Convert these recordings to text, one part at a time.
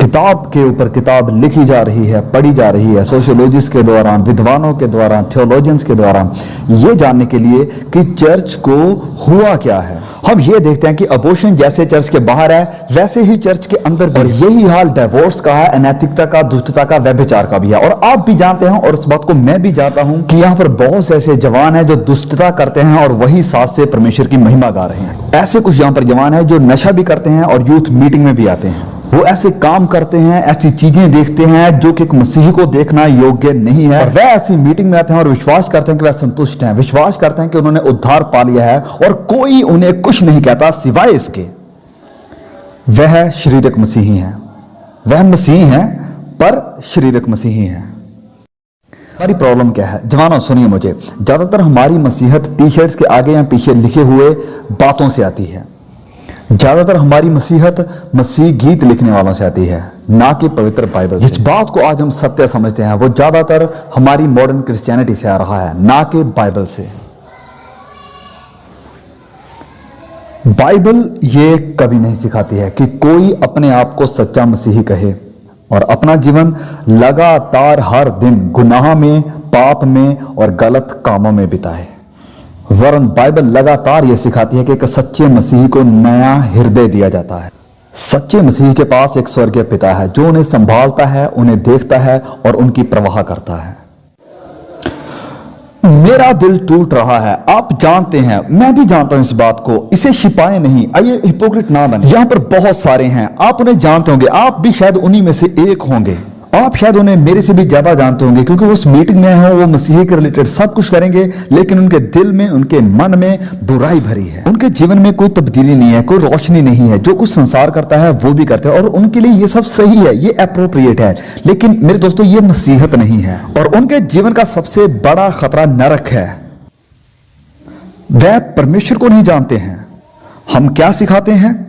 किताब के ऊपर किताब लिखी जा रही है, पढ़ी जा रही है, सोशियोलॉजिस्ट के द्वारा, विद्वानों के द्वारा, थियोलॉजियंस के द्वारा, ये जानने के लिए कि चर्च को हुआ क्या है। हम ये देखते हैं कि अबॉर्शन जैसे चर्च के बाहर है वैसे ही चर्च के अंदर भी, और यही हाल डिवोर्स का है, अनैतिकता का, दुष्टता का, व्यभिचार का भी है। और आप भी जानते हैं और इस बात को मैं भी जानता हूं कि यहाँ पर बहुत से ऐसे जवान हैं जो दुष्टता करते हैं और वही साथ से परमेश्वर की महिमा गा रहे हैं। ऐसे कुछ यहाँ पर जवान हैं जो नशा भी करते हैं और यूथ मीटिंग में भी आते हैं। वो ऐसे काम करते हैं, ऐसी चीजें देखते हैं जो कि एक मसीही को देखना योग्य नहीं है, और वह ऐसी मीटिंग में आते हैं और विश्वास करते हैं कि वह संतुष्ट हैं, विश्वास करते हैं कि उन्होंने उद्धार पा लिया है और कोई उन्हें कुछ नहीं कहता सिवाय इसके वह शारीरिक मसीही हैं। वह मसीही हैं पर शारीरिक मसीही हैं। हमारी प्रॉब्लम क्या है जवानों, सुनिए मुझे, ज्यादातर हमारी मसीहत टी शर्ट्स के आगे या पीछे लिखे हुए बातों से आती है। ज्यादातर हमारी मसीहत मसीह गीत लिखने वालों से आती है, ना कि पवित्र बाइबल से। जिस बात को आज हम सत्य समझते हैं वो ज्यादातर हमारी मॉडर्न क्रिश्चियनिटी से आ रहा है, ना कि बाइबल से। बाइबल ये कभी नहीं सिखाती है कि कोई अपने आप को सच्चा मसीही कहे और अपना जीवन लगातार हर दिन गुनाह में, पाप में और गलत कामों में बिताए। वरन बाइबल लगातार यह सिखाती है कि एक सच्चे मसीही को नया हृदय दिया जाता है। सच्चे मसीही के पास एक स्वर्गीय पिता है जो उन्हें संभालता है, उन्हें देखता है और उनकी परवाह करता है। मेरा दिल टूट रहा है, आप जानते हैं, मैं भी जानता हूं इस बात को, इसे छिपाए नहीं, आइए हिपोक्रेट ना बने। यहां पर बहुत सारे हैं, आप उन्हें जानते होंगे, आप भी शायद उन्हीं में से एक होंगे। आप शायद उन्हें मेरे से भी ज्यादा जानते होंगे क्योंकि वो उस मीटिंग में हैं, वो मसीही के रिलेटेड सब कुछ करेंगे, लेकिन उनके दिल में, उनके मन में बुराई भरी है। उनके जीवन में कोई तब्दीली नहीं है, कोई रोशनी नहीं है। जो कुछ संसार करता है वो भी करते हैं और उनके लिए ये सब सही है, ये अप्रोप्रिएट है, लेकिन मेरे दोस्तों ये मसीहत नहीं है। और उनके जीवन का सबसे बड़ा खतरा नरक है। वह परमेश्वर को नहीं जानते हैं। हम क्या सिखाते हैं?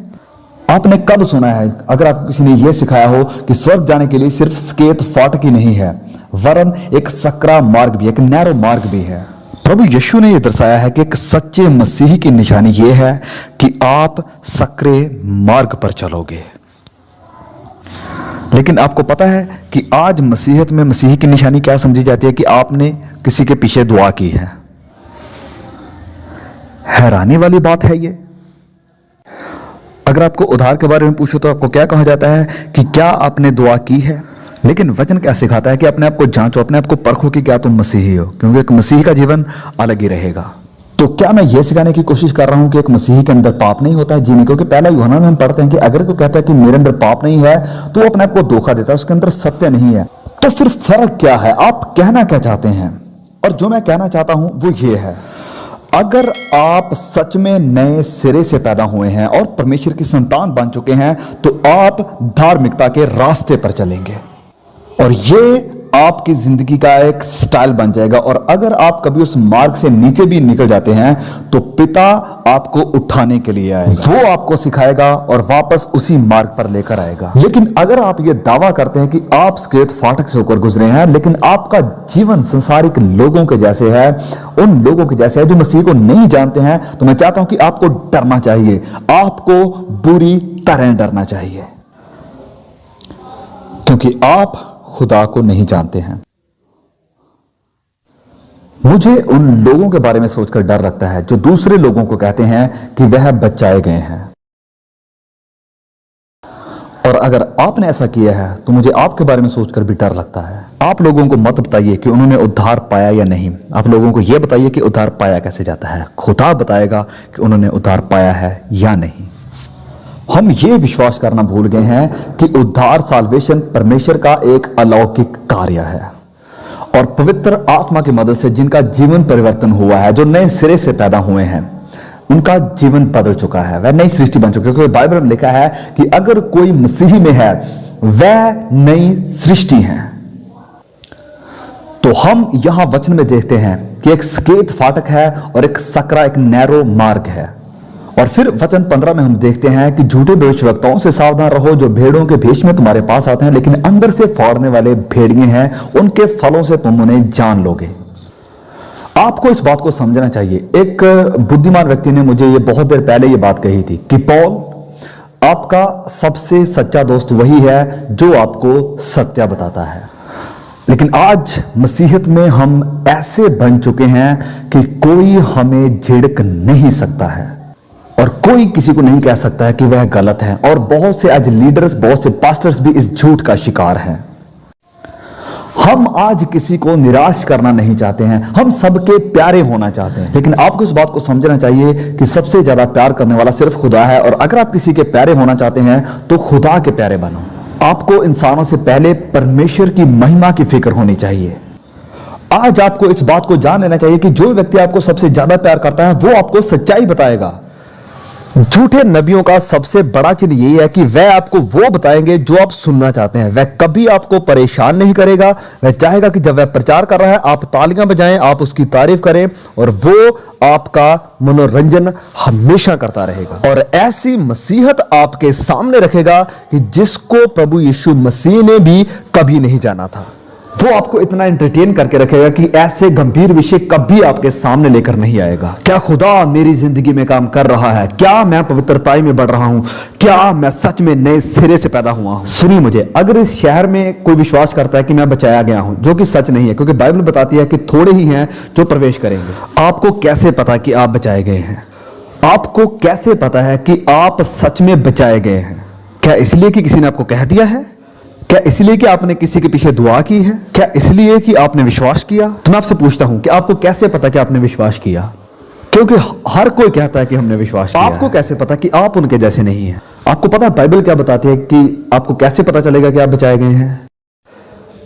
आपने कब सुना है, अगर आपको किसी ने यह सिखाया हो कि स्वर्ग जाने के लिए सिर्फ सकेत फाटक ही नहीं है, वरन एक सकरा मार्ग भी, एक नैरो मार्ग भी है। प्रभु यीशु ने यह दर्शाया है कि एक सच्चे मसीही की निशानी यह है कि आप सकरे मार्ग पर चलोगे। लेकिन आपको पता है कि आज मसीहत में मसीही की निशानी क्या समझी जाती है? कि आपने किसी के पीछे दुआ की है। हैरानी वाली बात है ये। अगर आपको उद्धार के बारे में पूछो तो आपको क्या कहा जाता है कि क्या आपने दुआ की है? लेकिन वचन क्या सिखाता है कि अपने आप को जांचो, अपने आप को परखो कि क्या तुम मसीही हो, क्योंकि एक मसीही का जीवन अलग ही रहेगा। तो क्या मैं ये सिखाने की कोशिश कर रहा हूं कि एक मसीही के अंदर पाप नहीं होता है? जीने, क्योंकि पहला यूहन्ना में हम पढ़ते हैं कि अगर कोई कहता है कि मेरे अंदर पाप नहीं है तो वो अपने आप को धोखा देता है, उसके अंदर सत्य नहीं है। तो फिर फर्क क्या है? आप कहना क्या चाहते हैं? और जो मैं कहना चाहता हूं वो ये है, अगर आप सच में नए सिरे से पैदा हुए हैं और परमेश्वर की संतान बन चुके हैं तो आप धार्मिकता के रास्ते पर चलेंगे और ये आपकी जिंदगी का एक स्टाइल बन जाएगा। और अगर आप कभी उस मार्ग से नीचे भी निकल जाते हैं तो पिता आपको उठाने के लिए आएगा, वो आपको सिखाएगा और वापस उसी मार्ग पर लेकर आएगा। लेकिन अगर आप ये दावा करते हैं कि आप सकेत फाटक से होकर गुजरे हैं, लेकिन आपका जीवन संसारिक लोगों के जैसे है, उन लोगों के जैसे है जो मसीह को नहीं जानते हैं, तो मैं चाहता हूं कि आपको डरना चाहिए, आपको बुरी तरह डरना चाहिए, क्योंकि आप खुदा को नहीं जानते हैं। मुझे उन लोगों के बारे में सोचकर डर लगता है जो दूसरे लोगों को कहते हैं कि वह बचाए गए हैं। और अगर आपने ऐसा किया है तो मुझे आपके बारे में सोचकर भी डर लगता है। आप लोगों को मत बताइए कि उन्होंने उद्धार पाया या नहीं, आप लोगों को यह बताइए कि उद्धार पाया कैसे जाता है। खुदा बताएगा कि उन्होंने उद्धार पाया है या नहीं। हम ये विश्वास करना भूल गए हैं कि उद्धार, साल्वेशन परमेश्वर का एक अलौकिक कार्य है और पवित्र आत्मा की मदद से जिनका जीवन परिवर्तन हुआ है, जो नए सिरे से पैदा हुए हैं, उनका जीवन बदल चुका है, वह नई सृष्टि बन चुकी है। क्योंकि बाइबल में लिखा है कि अगर कोई मसीही में है वह नई सृष्टि है। तो हम यहां वचन में देखते हैं कि एक सकेत फाटक है और एक सकरा, एक नैरो मार्ग है। और फिर वचन 15 में हम देखते हैं कि झूठे भविष्यवक्ताओं से सावधान रहो जो भेड़ों के भेष में तुम्हारे पास आते हैं लेकिन अंदर से फाड़ने वाले भेड़िए हैं, उनके फलों से तुम उन्हें जान लोगे। आपको इस बात को समझना चाहिए। एक बुद्धिमान व्यक्ति ने मुझे ये बहुत देर पहले ये बात कही थी कि पॉल, आपका सबसे सच्चा दोस्त वही है जो आपको सत्य बताता है। लेकिन आज मसीहत में हम ऐसे बन चुके हैं कि कोई हमें झिड़क नहीं सकता है और कोई किसी को नहीं कह सकता है कि वह गलत है। और बहुत से आज लीडर्स, बहुत से पास्टर्स भी इस झूठ का शिकार हैं। हम आज किसी को निराश करना नहीं चाहते हैं, हम सबके प्यारे होना चाहते हैं। लेकिन आपको इस बात को समझना चाहिए कि सबसे ज्यादा प्यार करने वाला सिर्फ खुदा है। और अगर आप किसी के प्यारे होना चाहते हैं तो खुदा के प्यारे बनो। आपको इंसानों से पहले परमेश्वर की महिमा की फिक्र होनी चाहिए। आज आपको इस बात को जान लेना चाहिए कि जो व्यक्ति आपको सबसे ज्यादा प्यार करता है वो आपको सच्चाई बताएगा। झूठे नबियों का सबसे बड़ा चिन्ह यही है कि वह आपको वो बताएंगे जो आप सुनना चाहते हैं। वह कभी आपको परेशान नहीं करेगा। वह चाहेगा कि जब वह प्रचार कर रहा है आप तालियां बजाएं, आप उसकी तारीफ करें, और वो आपका मनोरंजन हमेशा करता रहेगा। और ऐसी मसीहत आपके सामने रखेगा कि जिसको प्रभु यीशु मसीह ने भी कभी नहीं जाना था। वो आपको इतना एंटरटेन करके रखेगा कि ऐसे गंभीर विषय कभी आपके सामने लेकर नहीं आएगा। क्या खुदा मेरी जिंदगी में काम कर रहा है? क्या मैं पवित्रता में बढ़ रहा हूं? क्या मैं सच में नए सिरे से पैदा हुआ हूं? सुनिए मुझे, अगर इस शहर में कोई विश्वास करता है कि मैं बचाया गया हूं, जो कि सच नहीं है, क्योंकि बाइबल बताती है कि थोड़े ही हैं जो प्रवेश करेंगे। आपको कैसे पता कि आप बचाए गए हैं? आपको कैसे पता है कि आप सच में बचाए गए हैं? क्या इसलिए कि किसी ने आपको कह दिया है? क्या इसलिए कि आपने किसी के पीछे दुआ की है? क्या इसलिए कि आपने विश्वास किया? तो मैं आपसे पूछता हूं कि आपको कैसे पता कि आपने विश्वास किया? क्योंकि हर कोई कहता है कि हमने विश्वास किया। आपको कैसे पता कि आप उनके जैसे नहीं हैं? आपको पता है बाइबल क्या बताती है कि आपको कैसे पता चलेगा कि आप बचाए गए हैं?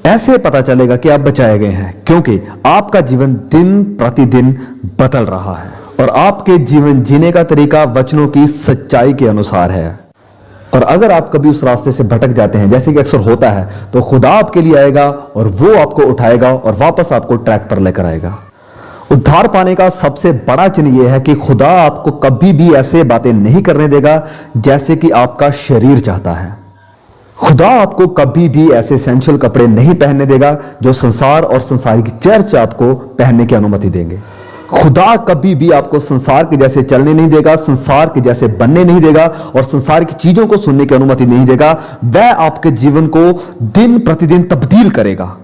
ऐसे पता चलेगा कि आप बचाए गए हैं क्योंकि आपका जीवन दिन प्रतिदिन बदल रहा है और आपके जीवन जीने का तरीका वचनों की सच्चाई के अनुसार है। और अगर आप कभी उस रास्ते से भटक जाते हैं, जैसे कि अक्सर होता है, तो खुदा आपके लिए आएगा और वो आपको उठाएगा और वापस आपको ट्रैक पर लेकर आएगा। उद्धार पाने का सबसे बड़ा चिन्ह यह है कि खुदा आपको कभी भी ऐसे बातें नहीं करने देगा जैसे कि आपका शरीर चाहता है। खुदा आपको कभी भी ऐसे सेंशुअल कपड़े नहीं पहनने देगा जो संसार और संसारिक चर्च आपको पहनने की अनुमति देंगे। खुदा कभी भी आपको संसार के जैसे चलने नहीं देगा, संसार के जैसे बनने नहीं देगा और संसार की चीजों को सुनने की अनुमति नहीं देगा। वह आपके जीवन को दिन प्रतिदिन तब्दील करेगा।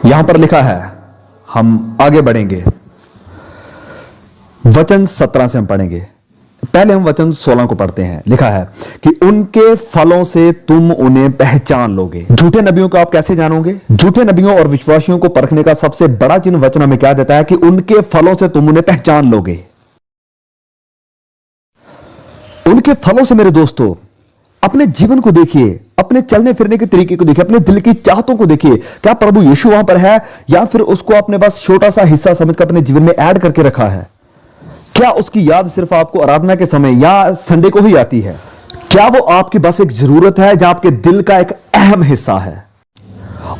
यहां पर लिखा है, हम आगे बढ़ेंगे, वचन 17 से हम पढ़ेंगे। पहले हम वचन 16 को पढ़ते हैं। लिखा है कि उनके फलों से तुम उन्हें पहचान लोगे। झूठे नबियों को आप कैसे जानोगे? झूठे नबियों और विश्वासियों को परखने का सबसे बड़ा चिन्ह वचन हमें क्या देता है कि उनके फलों से तुम उन्हें पहचान लोगे। उनके फलों से मेरे दोस्तों, अपने जीवन को देखिए, अपने चलने फिरने के तरीके को देखिए, अपने दिल की चाहतों को देखिए। क्या प्रभु यीशु वहां पर है या फिर उसको आपने बस छोटा सा हिस्सा समझकर अपने जीवन में ऐड करके रखा है? क्या उसकी याद सिर्फ आपको आराधना के समय या संडे को ही आती है? क्या वो आपकी बस एक जरूरत है या आपके दिल का एक अहम हिस्सा है?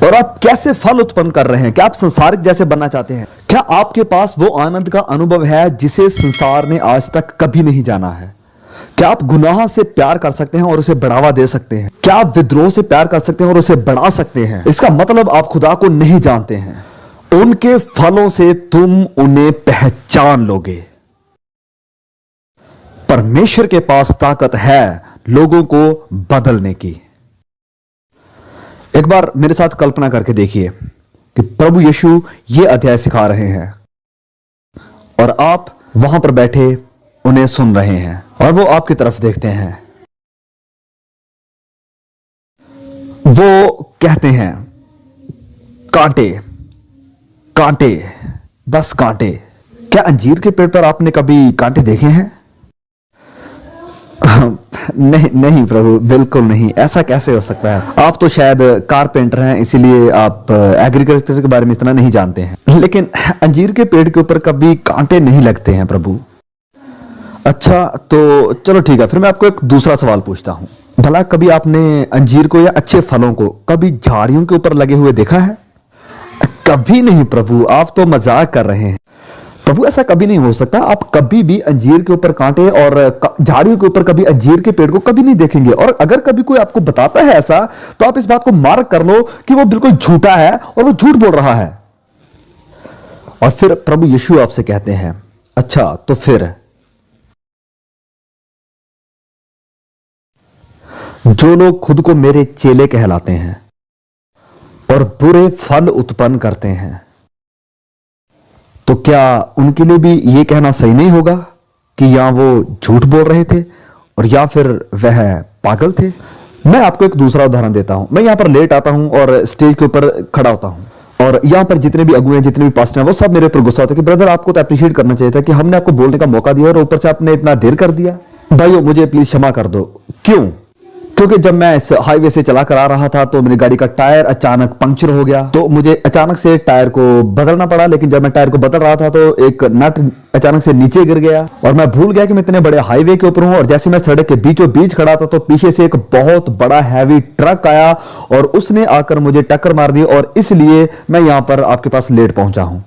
और आप कैसे फल उत्पन्न कर रहे हैं? क्या आप संसारिक जैसे बनना चाहते हैं? क्या आपके पास वो आनंद का अनुभव है जिसे संसार ने आज तक कभी नहीं जाना है? क्या आप गुनाह से प्यार कर सकते हैं और उसे बढ़ावा दे सकते हैं? क्या आप विद्रोह से प्यार कर सकते हैं और उसे बढ़ा सकते हैं? इसका मतलब आप खुदा को नहीं जानते हैं। उनके फलों से तुम उन्हें पहचान लोगे। परमेश्वर के पास ताकत है लोगों को बदलने की। एक बार मेरे साथ कल्पना करके देखिए कि प्रभु यीशु ये अध्याय सिखा रहे हैं और आप वहां पर बैठे उन्हें सुन रहे हैं और वो आपकी तरफ देखते हैं। वो कहते हैं, कांटे कांटे, बस कांटे। क्या अंजीर के पेड़ पर आपने कभी कांटे देखे हैं? नहीं नहीं प्रभु, बिल्कुल नहीं। ऐसा कैसे हो सकता है? आप तो शायद कारपेंटर हैं, इसीलिए आप एग्रीकल्चर के बारे में इतना नहीं जानते हैं। लेकिन अंजीर के पेड़ के ऊपर कभी कांटे नहीं लगते हैं प्रभु। अच्छा, तो चलो ठीक है, फिर मैं आपको एक दूसरा सवाल पूछता हूं। भला कभी आपने अंजीर को या अच्छे फलों को कभी झाड़ियों के ऊपर लगे हुए देखा है? कभी नहीं प्रभु, आप तो मजाक कर रहे हैं। प्रभु, ऐसा कभी नहीं हो सकता। आप कभी भी अंजीर के ऊपर कांटे और झाड़ियों के ऊपर कभी अंजीर के पेड़ को कभी नहीं देखेंगे। और अगर कभी कोई आपको बताता है ऐसा, तो आप इस बात को मार्क कर लो कि वो बिल्कुल झूठा है और वो झूठ बोल रहा है। और फिर प्रभु यीशु आपसे कहते हैं, अच्छा तो फिर जो लोग खुद को मेरे चेले कहलाते हैं और बुरे फल उत्पन्न करते हैं, तो क्या उनके लिए भी यह कहना सही नहीं होगा कि या वो झूठ बोल रहे थे और या फिर वह पागल थे? मैं आपको एक दूसरा उदाहरण देता हूं। मैं यहां पर लेट आता हूं और स्टेज के ऊपर खड़ा होता हूं और यहां पर जितने भी अगुए हैं, जितने भी पास्टर हैं, वो सब मेरे ऊपर गुस्सा होते हैं कि ब्रदर आपको तो अप्रिशिएट करना चाहिए था कि हमने आपको बोलने का मौका दिया और ऊपर से आपने इतना देर कर दिया। भाइयों मुझे प्लीज क्षमा कर दो। क्यों? क्योंकि जब मैं इस हाईवे से चला कर आ रहा था तो मेरी गाड़ी का टायर अचानक पंक्चर हो गया, तो मुझे अचानक से टायर को बदलना पड़ा। लेकिन जब मैं टायर को बदल रहा था तो एक नट अचानक से नीचे गिर गया और मैं भूल गया कि मैं इतने बड़े हाईवे के ऊपर हूं। और जैसे मैं सड़क के बीचों बीच खड़ा था तो पीछे से एक बहुत बड़ा हैवी ट्रक आया और उसने आकर मुझे टक्कर मार दी और इसलिए मैं यहां पर आपके पास लेट पहुंचा हूं।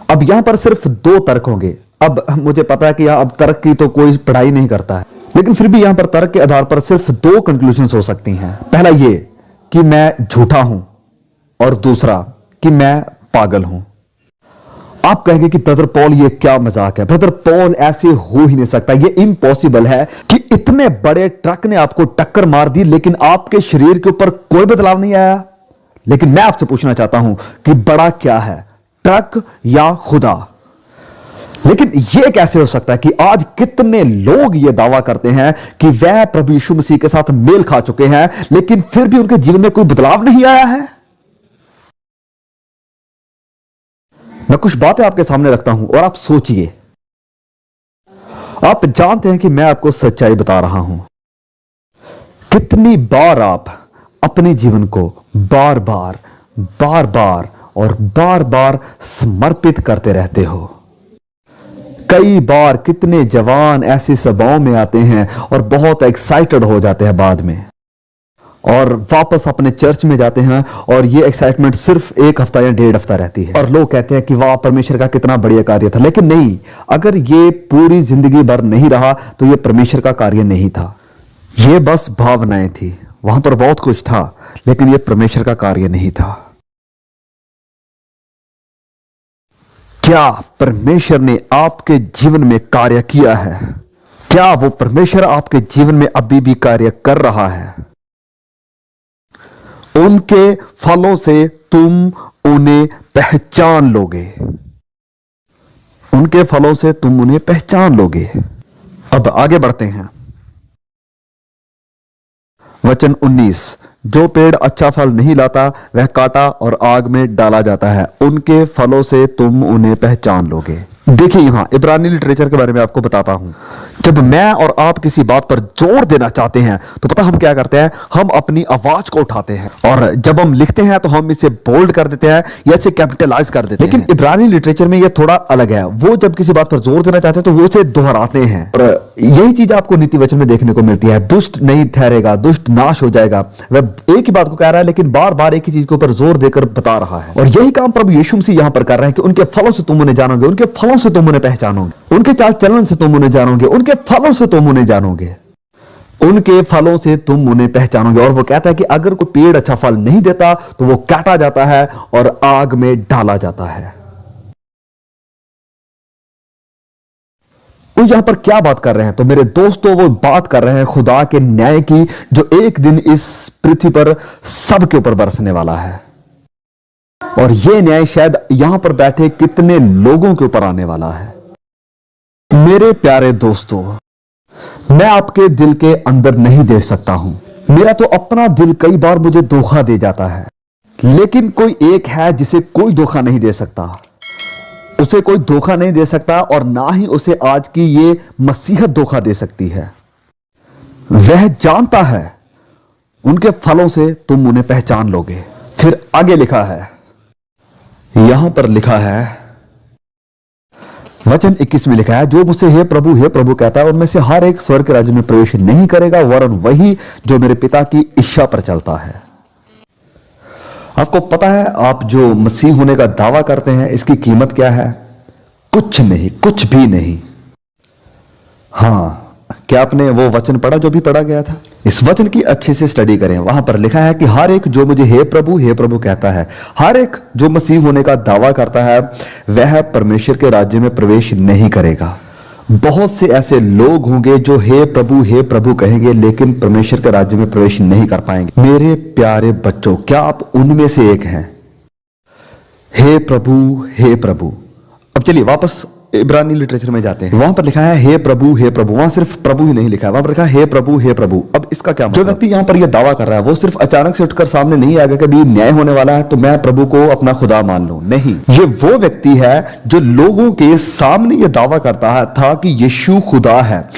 अब यहां पर सिर्फ 2 तर्क होंगे। अब मुझे पता है कि यहां अब तर्क की तो कोई पढ़ाई नहीं करता है, लेकिन फिर भी यहां पर तर्क के आधार पर सिर्फ 2 कंक्लूजन्स हो सकती हैं। पहला ये कि मैं झूठा हूं और दूसरा कि मैं पागल हूं। आप कहेंगे कि ब्रदर पॉल ये क्या मजाक है? ब्रदर पॉल ऐसे हो ही नहीं सकता, ये इम्पॉसिबल है कि इतने बड़े ट्रक ने आपको टक्कर मार दी लेकिन आपके शरीर के ऊपर कोई बदलाव नहीं आया। लेकिन मैं आपसे पूछना चाहता हूं कि बड़ा क्या है, ट्रक या खुदा? लेकिन यह कैसे हो सकता है कि आज कितने लोग यह दावा करते हैं कि वह प्रभु यीशु मसीह के साथ मेल खा चुके हैं लेकिन फिर भी उनके जीवन में कोई बदलाव नहीं आया है? मैं कुछ बातें आपके सामने रखता हूं और आप सोचिए। आप जानते हैं कि मैं आपको सच्चाई बता रहा हूं। कितनी बार आप अपने जीवन को बार बार और बार बार समर्पित करते रहते हो? कई बार कितने जवान ऐसी सभाओं में आते हैं और बहुत एक्साइटेड हो जाते हैं बाद में और वापस अपने चर्च में जाते हैं और ये एक्साइटमेंट सिर्फ 1 हफ्ता या 1.5 हफ्ता रहती है और लोग कहते हैं कि वाह परमेश्वर का कितना बढ़िया कार्य था। लेकिन नहीं, अगर ये पूरी जिंदगी भर नहीं रहा तो ये परमेश्वर का कार्य नहीं था, ये बस भावनाएं थी। वहां पर बहुत कुछ था लेकिन ये परमेश्वर का कार्य नहीं था। क्या परमेश्वर ने आपके जीवन में कार्य किया है? क्या वो परमेश्वर आपके जीवन में अभी भी कार्य कर रहा है? उनके फलों से तुम उन्हें पहचान लोगे। उनके फलों से तुम उन्हें पहचान लोगे। अब आगे बढ़ते हैं। वचन 19, जो पेड़ अच्छा फल नहीं लाता वह काटा और आग में डाला जाता है, उनके फलों से तुम उन्हें पहचान लोगे। देखिए यहां इब्रानी लिटरेचर के बारे में आपको बताता हूं। जब मैं और आप किसी बात पर जोर देना चाहते हैं तो पता हम क्या करते हैं? हम अपनी आवाज को उठाते हैं और जब हम लिखते हैं तो हम इसे बोल्ड कर देते हैं या इसे कैपिटलाइज कर देते हैं। लेकिन इब्रानी लिटरेचर में यह थोड़ा अलग है। वो जब किसी बात पर जोर देना चाहते हैं तो वो इसे दोहराते हैं और यही चीज आपको नीति वचन में देखने को मिलती है। दुष्ट नहीं ठहरेगा, दुष्ट नाश हो जाएगा। वह एक ही बात को कह रहा है लेकिन बार बार एक ही चीज के ऊपर जोर देकर बता रहा है। और यही काम प्रभु यीशु मसीह यहां पर कर रहे हैं कि उनके फलों से तुम उन्हें जानोगे, उनके फलों से तुम उन्हें पहचानोगे, उनके चाल चलन से तुम उन्हें जानोगे, उनके फलों से तुम उन्हें जानोगे, उनके फलों से तुम उन्हें पहचानोगे। और वो कहता है कि अगर कोई पेड़ अच्छा फल नहीं देता तो वो काटा जाता है और आग में डाला जाता है। वो यहां पर क्या बात कर रहे हैं? तो मेरे दोस्तों वो बात कर रहे हैं खुदा के न्याय की, जो एक दिन इस पृथ्वी पर सबके ऊपर बरसने वाला है। और यह न्याय शायद यहां पर बैठे कितने लोगों के ऊपर आने वाला है। मेरे प्यारे दोस्तों, मैं आपके दिल के अंदर नहीं देख सकता हूं। मेरा तो अपना दिल कई बार मुझे धोखा दे जाता है, लेकिन कोई एक है जिसे कोई धोखा नहीं दे सकता। उसे कोई धोखा नहीं दे सकता और ना ही उसे आज की ये मसीहत धोखा दे सकती है। वह जानता है, उनके फलों से तुम उन्हें पहचान लोगे। फिर आगे लिखा है, यहां पर लिखा है वचन 21 में लिखा है, जो मुझसे हे प्रभु कहता है उनमें से हर एक स्वर्ग के राज्य में प्रवेश नहीं करेगा, वरन वही जो मेरे पिता की इच्छा पर चलता है। आपको पता है आप जो मसीह होने का दावा करते हैं इसकी कीमत क्या है? कुछ नहीं, कुछ भी नहीं। हां, क्या आपने वो वचन पढ़ा जो भी पढ़ा गया था? इस वचन की अच्छे से स्टडी करें। वहां पर लिखा है कि हर एक जो मुझे हे प्रभु कहता है, हर एक जो मसीह होने का दावा करता है वह परमेश्वर के राज्य में प्रवेश नहीं करेगा। बहुत से ऐसे लोग होंगे जो हे प्रभु कहेंगे, लेकिन परमेश्वर के राज्य में प्रवेश नहीं कर पाएंगे। मेरे प्यारे बच्चों, क्या आप उनमें से एक हैं? हे प्रभु। अब चलिए वापस इब्रानी लिटरेचर में जाते हैं। वहां पर लिखा है हे प्रभु। वहां सिर्फ प्रभु ही नहीं लिखा है, वहां पर लिखा है हे प्रभु। अब इसका क्या मतलब? जो व्यक्ति यहां पर यह दावा कर रहा है वो सिर्फ अचानक से उठकर सामने नहीं आएगा कि अभी न्याय होने वाला है तो मैं प्रभु को अपना खुदा मान लूं। नहीं, ये वो व्यक्ति है जो लोगों के सामने यह दावा करता था कि यीशु खुदा है,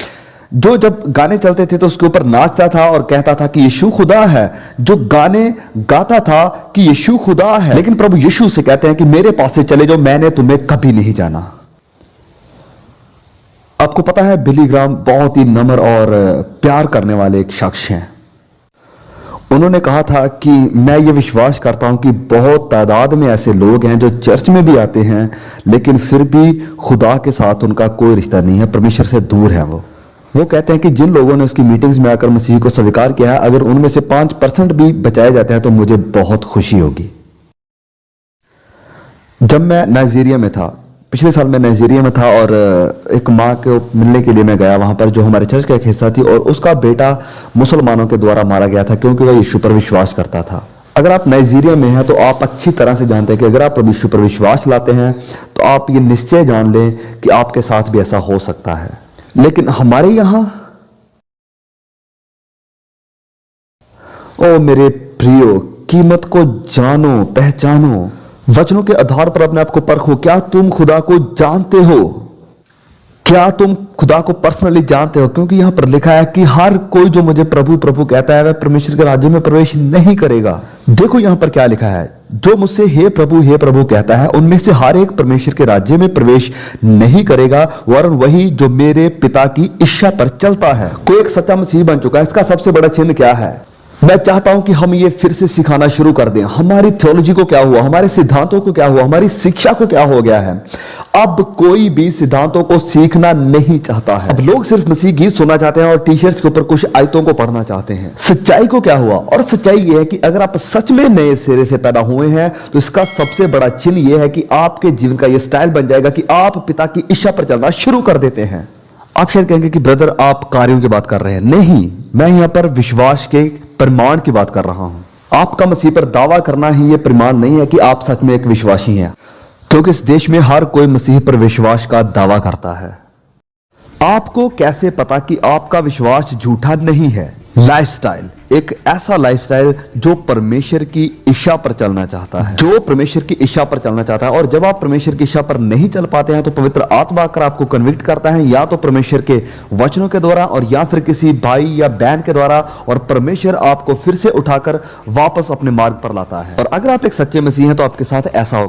जो जब गाने चलते थे तो उसके ऊपर नाचता था और कहता था कि यीशु खुदा है, जो गाने गाता था कि यीशु खुदा है। लेकिन प्रभु यीशु से कहते हैं कि मेरे पास से चले जाओ, मैंने तुम्हें कभी नहीं जाना। आपको पता है बिली ग्राम बहुत ही नम्र और प्यार करने वाले एक शख्स हैं। उन्होंने कहा था कि मैं ये विश्वास करता हूं कि बहुत तादाद में ऐसे लोग हैं जो चर्च में भी आते हैं लेकिन फिर भी खुदा के साथ उनका कोई रिश्ता नहीं है, परमेश्वर से दूर है। वो कहते हैं कि जिन लोगों ने उसकी मीटिंग्स में आकर मसीह को स्वीकार किया है, अगर उनमें से 5% भी बचाए जाते हैं तो मुझे बहुत खुशी होगी। जब मैं नाइजीरिया में था, पिछले साल मैं नाइजीरिया में था और एक माँ को मिलने के लिए मैं गया वहां पर, जो हमारे चर्च का एक हिस्सा थी, और उसका बेटा मुसलमानों के द्वारा मारा गया था क्योंकि वह यीशु पर विश्वास करता था। अगर आप नाइजीरिया में हैं तो आप अच्छी तरह से जानते हैं कि अगर आप प्रभु यीशु पर विश्वास लाते हैं तो आप ये निश्चय जान लें कि आपके साथ भी ऐसा हो सकता है। लेकिन हमारे यहां, ओ मेरे प्रियो, कीमत को जानो, पहचानो, वचनों के आधार पर अपने आप को परखो। क्या तुम खुदा को जानते हो? क्या तुम खुदा को पर्सनली जानते हो? क्योंकि यहां पर लिखा है कि हर कोई जो मुझे प्रभु प्रभु कहता है वह परमेश्वर के राज्य में प्रवेश नहीं करेगा। देखो यहां पर क्या लिखा है, जो मुझसे हे प्रभु कहता है उनमें से हर एक परमेश्वर के राज्य में प्रवेश नहीं करेगा, वरन वही जो मेरे पिता की इच्छा पर चलता है। कोई एक सच्चा मसीह बन चुका है। इसका सबसे बड़ा चिन्ह क्या है? मैं चाहता हूं कि हम ये फिर से सिखाना शुरू कर दें। हमारी थियोलॉजी को क्या हुआ, हमारे सिद्धांतों को क्या हुआ, हमारी शिक्षा को क्या हो गया है। अब कोई भी सिद्धांतों को सीखना नहीं चाहता है। अब लोग सिर्फ मसीह गीत सुनना चाहते हैं और टी शर्ट्स के ऊपर कुछ आयतों को पढ़ना चाहते हैं। सच्चाई को क्या हुआ? और सच्चाई यह है कि अगर आप सच में नए सिरे से पैदा हुए हैं तो इसका सबसे बड़ा चिन्ह यह है कि आपके जीवन का यह स्टाइल बन जाएगा कि आप पिता की इच्छा पर चलना शुरू कर देते हैं। आप शायद कहेंगे कि ब्रदर आप कार्यों की बात कर रहे हैं। नहीं, मैं यहां पर विश्वास के प्रमाण की बात कर रहा हूं। आपका मसीह पर दावा करना ही यह प्रमाण नहीं है कि आप सच में एक विश्वासी हैं, क्योंकि इस देश में हर कोई मसीह पर विश्वास का दावा करता है। आपको कैसे पता कि आपका विश्वास झूठा नहीं है? लाइफस्टाइल, एक ऐसा लाइफस्टाइल जो परमेश्वर की इच्छा पर चलना चाहता है, जो परमेश्वर की इच्छा पर चलना चाहता है। और जब आप परमेश्वर की इच्छा पर नहीं चल पाते हैं तो पवित्र आत्मा आकर आपको कन्विक्ट करता है, या तो परमेश्वर के वचनों के द्वारा और या फिर किसी भाई या बहन के द्वारा, और परमेश्वर आपको फिर से उठाकर वापस अपने मार्ग पर लाता है। और अगर आप एक सच्चे मसीह हैं तो आपके साथ ऐसा होगा।